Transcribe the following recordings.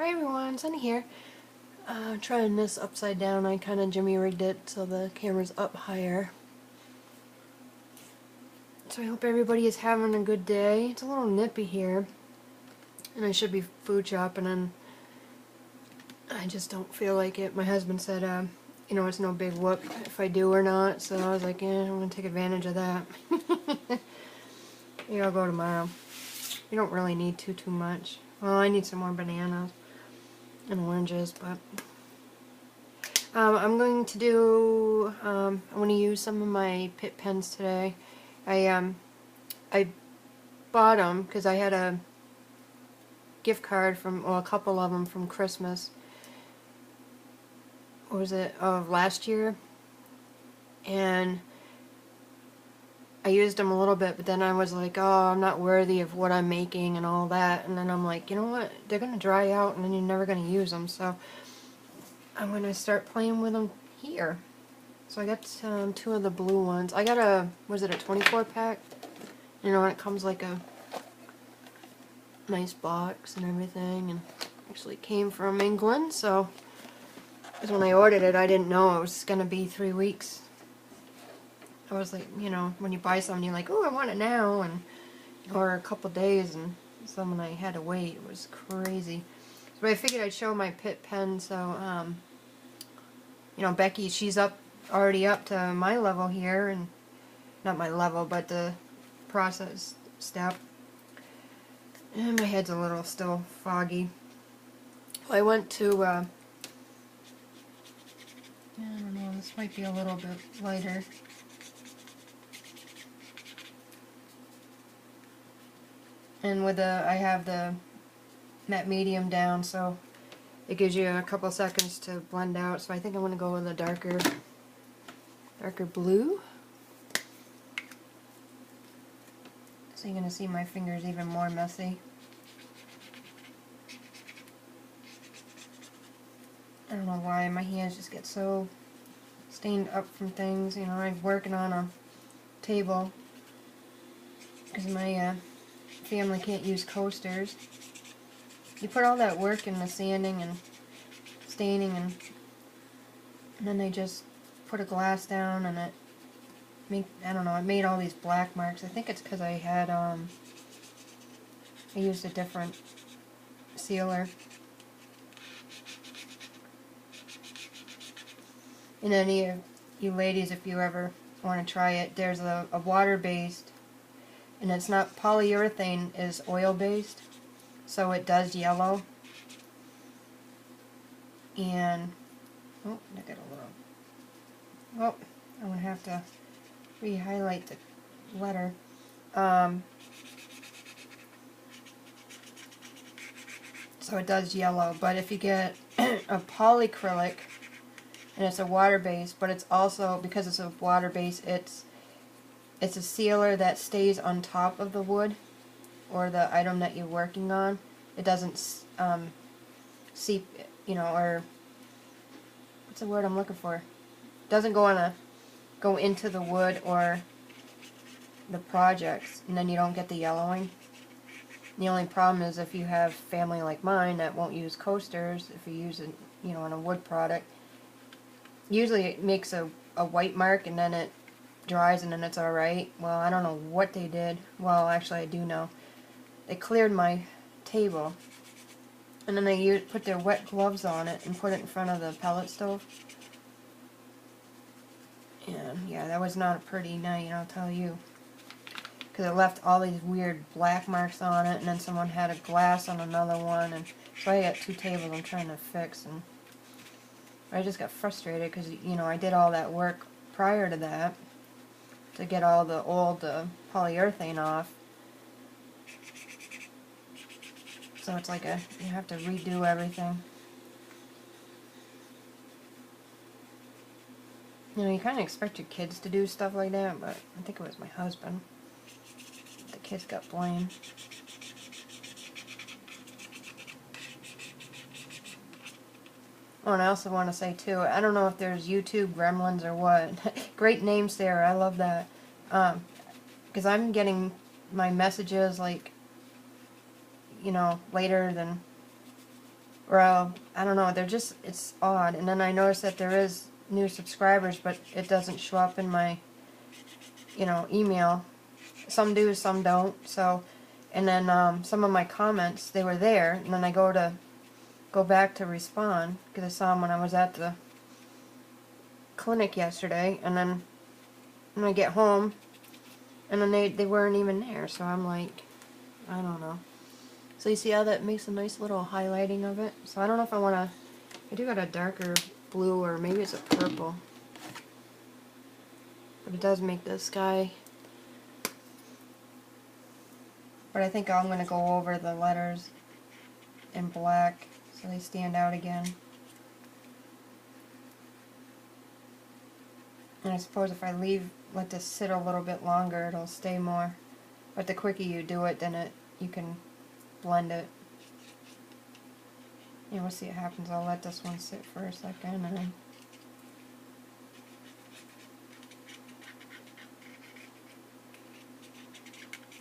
Hi everyone, Sunny here. Trying this upside down. I kind of jimmy rigged it so the camera's up higher. So I hope everybody is having a good day. It's a little nippy here, and I should be food shopping, and I just don't feel like it. My husband said, it's no big whoop if I do or not, so I was like, I'm going to take advantage of that. Maybe I'll go tomorrow. You don't really need too much. Well, I need some more bananas and oranges, but I'm going to do, I'm going to use some of my Pitt pens today. I bought them because I had a gift card from, well, a couple of them from Christmas. What was it, of last year? And I used them a little bit, but then I was like, oh, I'm not worthy of what I'm making and all that. And then I'm like, you know what, they're going to dry out and then you're never going to use them. So I'm going to start playing with them here. So I got two of the blue ones. I got a, was it a 24 pack? You know, and it comes like a nice box and everything. And actually came from England, so because when I ordered it, I didn't know it was going to be 3 weeks. I was like, you know, when you buy something, you're like, oh, I want it now, and or a couple days, and someone I had to wait. It was crazy. But I figured I'd show my Pitt pen, so, you know, Becky, she's already up to my level here, and not my level, but the process step. And my head's a little still foggy. I went to, I don't know, this might be a little bit lighter. And with I have the matte medium down, so it gives you a couple seconds to blend out. So I think I'm going to go with a darker blue. So you're going to see my fingers even more messy. I don't know why my hands just get so stained up from things. You know, I'm working on a table because my family can't use coasters. You put all that work in the sanding and staining, and then they just put a glass down, and I don't know, it made all these black marks. I think it's because I had, I used a different sealer. And any of you ladies, if you ever want to try it, there's a water-based, and it's not, polyurethane is oil-based, so it does yellow. And, oh, I got a little, oh, I'm going to have to re-highlight the letter. So it does yellow, but if you get a polyacrylic, and it's a water-based, but it's also, because it's a water-based, it's a sealer that stays on top of the wood or the item that you're working on. It doesn't seep, you know, or what's the word I'm looking for? It doesn't go into the wood or the projects, and then you don't get the yellowing. The only problem is if you have family like mine that won't use coasters, if you use it, you know, on a wood product, usually it makes a white mark and then it dries and then it's alright. Well, I don't know what they did. Well, actually I do know. They cleared my table, and then they put their wet gloves on it and put it in front of the pellet stove. And yeah, that was not a pretty night, I'll tell you. Because it left all these weird black marks on it, and then someone had a glass on another one, and so I got 2 tables I'm trying to fix, and I just got frustrated because, you know, I did all that work prior to that to get all the old polyurethane off. So it's like you have to redo everything. You know, you kind of expect your kids to do stuff like that, but I think it was my husband. The kids got blamed. Oh, and I also want to say, too, I don't know if there's YouTube gremlins or what. Great name, Sarah. I love that. Because I'm getting my messages, like, you know, later than Well, I don't know, they're just, it's odd. And then I noticed that there is new subscribers, but it doesn't show up in my, email. Some do, some don't. So, and then some of my comments, they were there, and then I go back to respond, because I saw them when I was at the clinic yesterday, and then when I get home, and then they weren't even there, so I'm like, I don't know. So you see how that makes a nice little highlighting of it? So I don't know if I want to, I do got a darker blue, or maybe it's a purple. But it does make the sky. But I think I'm going to go over the letters in black so they stand out again. And I suppose if I let this sit a little bit longer, it'll stay more. But the quicker you do it, then you can blend it. Yeah, we'll see what happens. I'll let this one sit for a second, and then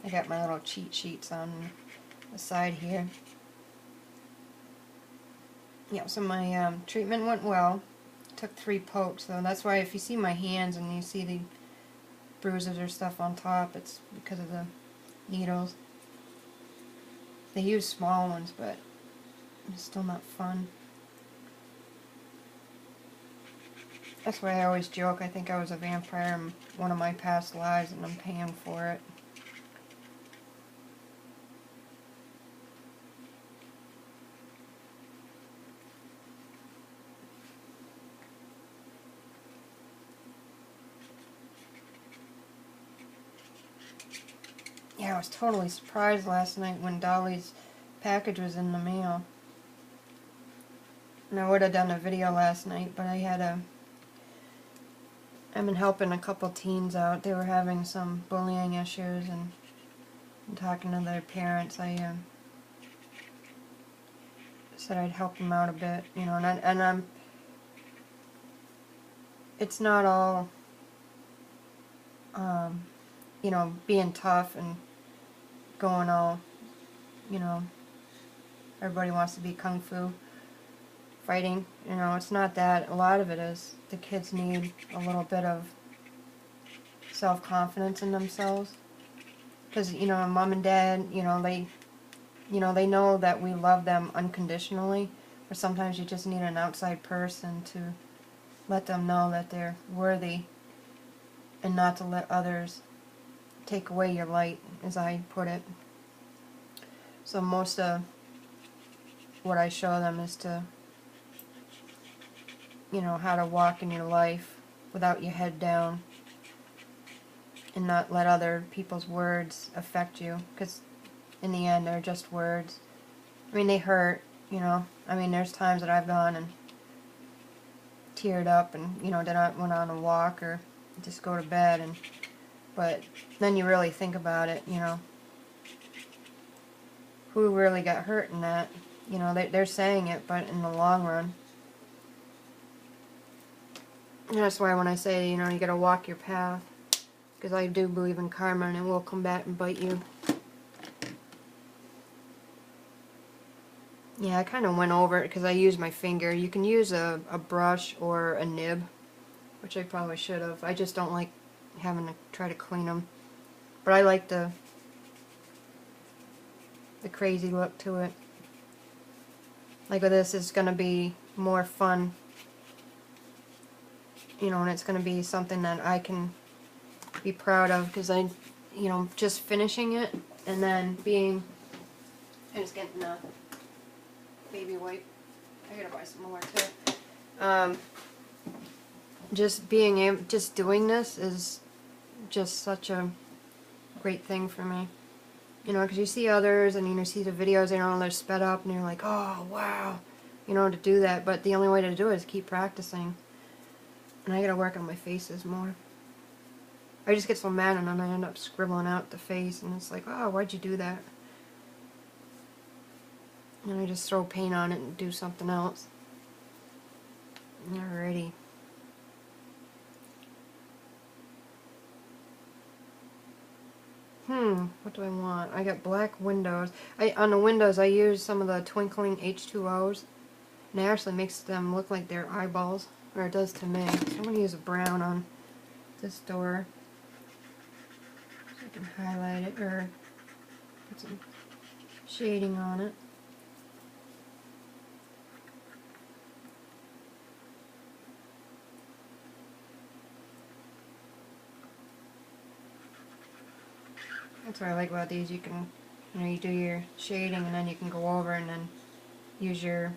I got my little cheat sheets on the side here. Yeah, so my treatment went well. Took 3 pokes, so that's why if you see my hands and you see the bruises or stuff on top, it's because of the needles. They use small ones, but it's still not fun. That's why I always joke, I think I was a vampire in one of my past lives and I'm paying for it. Yeah, I was totally surprised last night when Dolly's package was in the mail. And I would have done a video last night, but I've been helping a couple teens out. They were having some bullying issues, and talking to their parents, I said I'd help them out a bit, and I'm, it's not all, being tough and going all, everybody wants to be kung fu fighting, it's not that. A lot of it is the kids need a little bit of self-confidence in themselves, because, mom and dad, they know that we love them unconditionally, but sometimes you just need an outside person to let them know that they're worthy, and not to let others take away your light, as I put it. So most of what I show them is to, how to walk in your life without your head down, and not let other people's words affect you, because in the end they're just words. I mean, they hurt, there's times that I've gone and teared up and, then I went on a walk or just go to bed, but then you really think about it, who really got hurt in that? They're saying it, but in the long run. And that's why when I say, you gotta walk your path, because I do believe in karma and it will come back and bite you. Yeah, I kind of went over it because I used my finger. You can use a brush or a nib, which I probably should have. I just don't like having to try to clean them. But I like the crazy look to it. Like with this, it's going to be more fun. And it's going to be something that I can be proud of, because I, just finishing it and then I was getting a baby wipe. I gotta buy some more too. Just doing this is just such a great thing for me. Because you see others and you see the videos, they're sped up and you're like, oh wow, to do that. But the only way to do it is keep practicing. And I gotta work on my faces more. I just get so mad and then I end up scribbling out the face, and it's like, oh, why'd you do that? And I just throw paint on it and do something else. Alrighty. What do I want? I got black windows. On the windows I use some of the twinkling H2Os, and it actually makes them look like they're eyeballs, or it does to me. So I'm going to use a brown on this door so I can highlight it, or put some shading on it. That's what I like about these. You can, you do your shading and then you can go over and then use your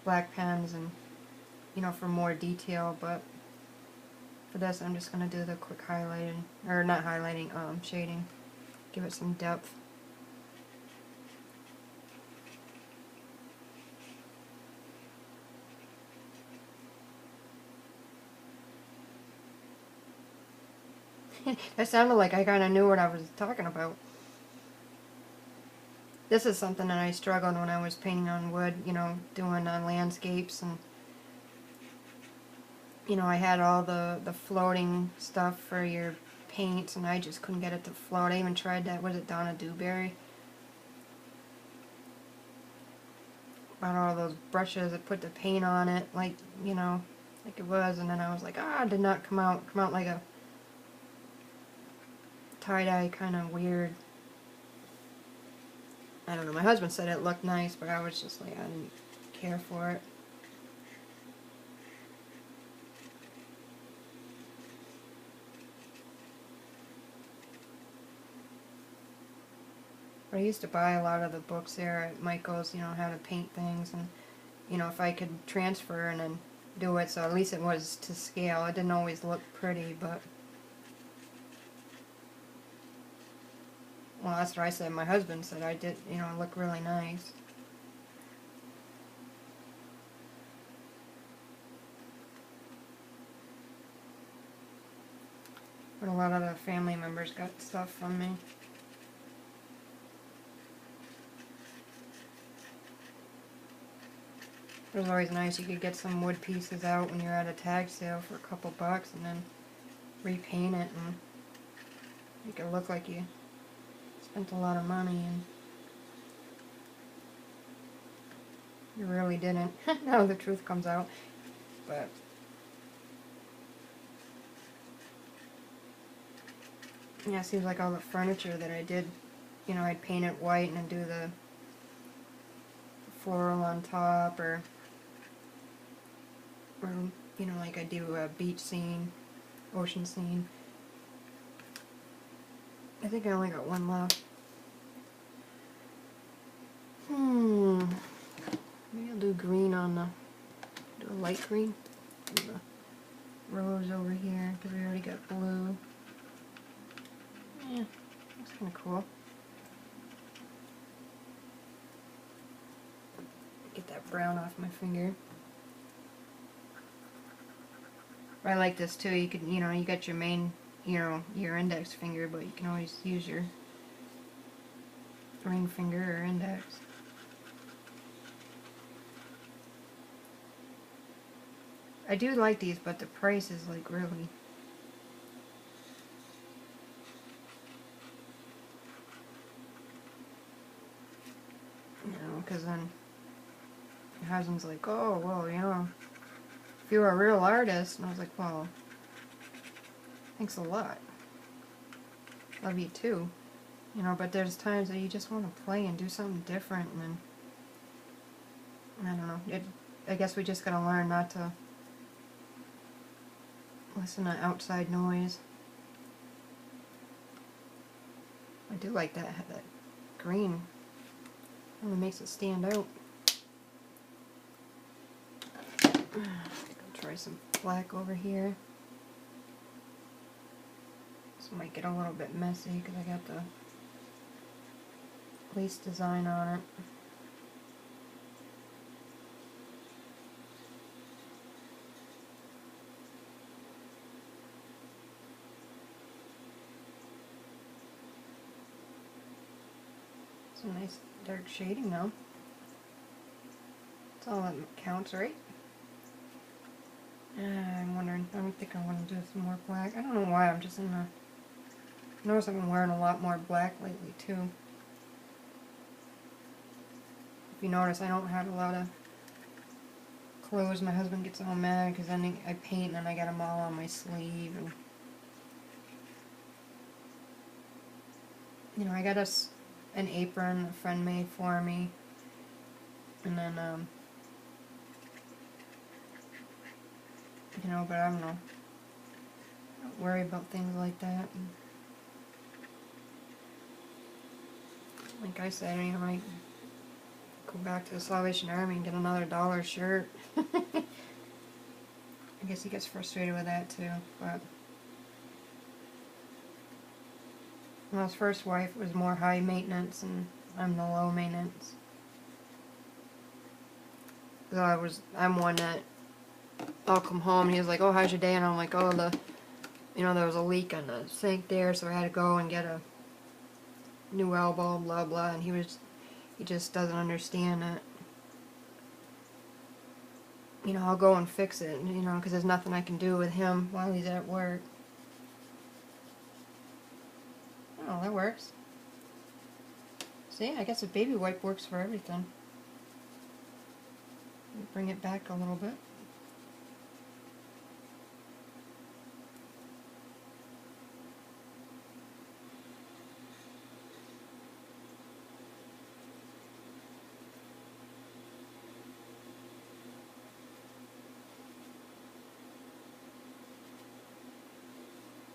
black pens and, for more detail. But for this, I'm just going to do the quick highlighting, or not highlighting, shading. Give it some depth. That sounded like I kind of knew what I was talking about. This is something that I struggled when I was painting on wood, doing landscapes, and I had all the floating stuff for your paints, and I just couldn't get it to float. I even tried that, was it Donna Dewberry? Bought all those brushes that put the paint on it, like it was, and then I was like, it did not come out like a tie-dye, kind of weird. I don't know, my husband said it looked nice, but I was just like, I didn't care for it. But I used to buy a lot of the books there at Michael's, how to paint things, and, if I could transfer and then do it, so at least it was to scale. It didn't always look pretty, but... Well, that's what I said. My husband said I did, look really nice. But a lot of the family members got stuff from me. It was always nice. You could get some wood pieces out when you're at a tag sale for a couple bucks and then repaint it and make it look like you spent a lot of money and you really didn't. Now the truth comes out. But yeah, it seems like all the furniture that I did, I'd paint it white and then do the floral on top, or like I do a beach scene, ocean scene. I think I only got one left. Maybe I'll do green on do a light green. Do the rose over here, because we already got blue. Yeah, that's kind of cool. Get that brown off my finger. But I like this too. You could, you got your main, your index finger, but you can always use your ring finger or index. I do like these, but the price is like really... because then my husband's like, oh, well, if you're a real artist, and I was like, well, thanks a lot. Love you too. But there's times that you just want to play and do something different, and then, I don't know, I guess we just gotta learn not to listen to outside noise. I do like that green. Really makes it stand out. I'll try some black over here. This might get a little bit messy because I got the lace design on it. Some nice dark shading though. That's all that counts, right? I'm wondering, I don't think I want to do some more black. I don't know why, I'm just in the Notice I've been wearing a lot more black lately too. If you notice, I don't have a lot of clothes. My husband gets all mad because then I paint and I got them all on my sleeve. And you know, I got an apron a friend made for me, and then you know, but I don't know. I don't worry about things like that. And like I said, you know, I go back to the Salvation Army and get another $1 shirt. I guess he gets frustrated with that too, but well, his first wife was more high maintenance and I'm the low maintenance. So I'm one that I'll come home and he's like, oh, how's your day? And I'm like, oh, there was a leak on the sink there, so I had to go and get a new elbow, blah blah, and he just doesn't understand it. You know, I'll go and fix it, you know, because there's nothing I can do with him while he's at work. Oh, that works. See, I guess a baby wipe works for everything. Bring it back a little bit.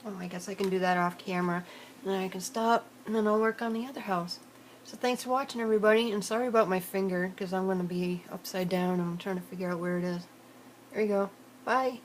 Oh, I guess I can do that off camera. And then I can stop, and then I'll work on the other house. So thanks for watching, everybody, and sorry about my finger, because I'm going to be upside down and I'm trying to figure out where it is. There you go. Bye.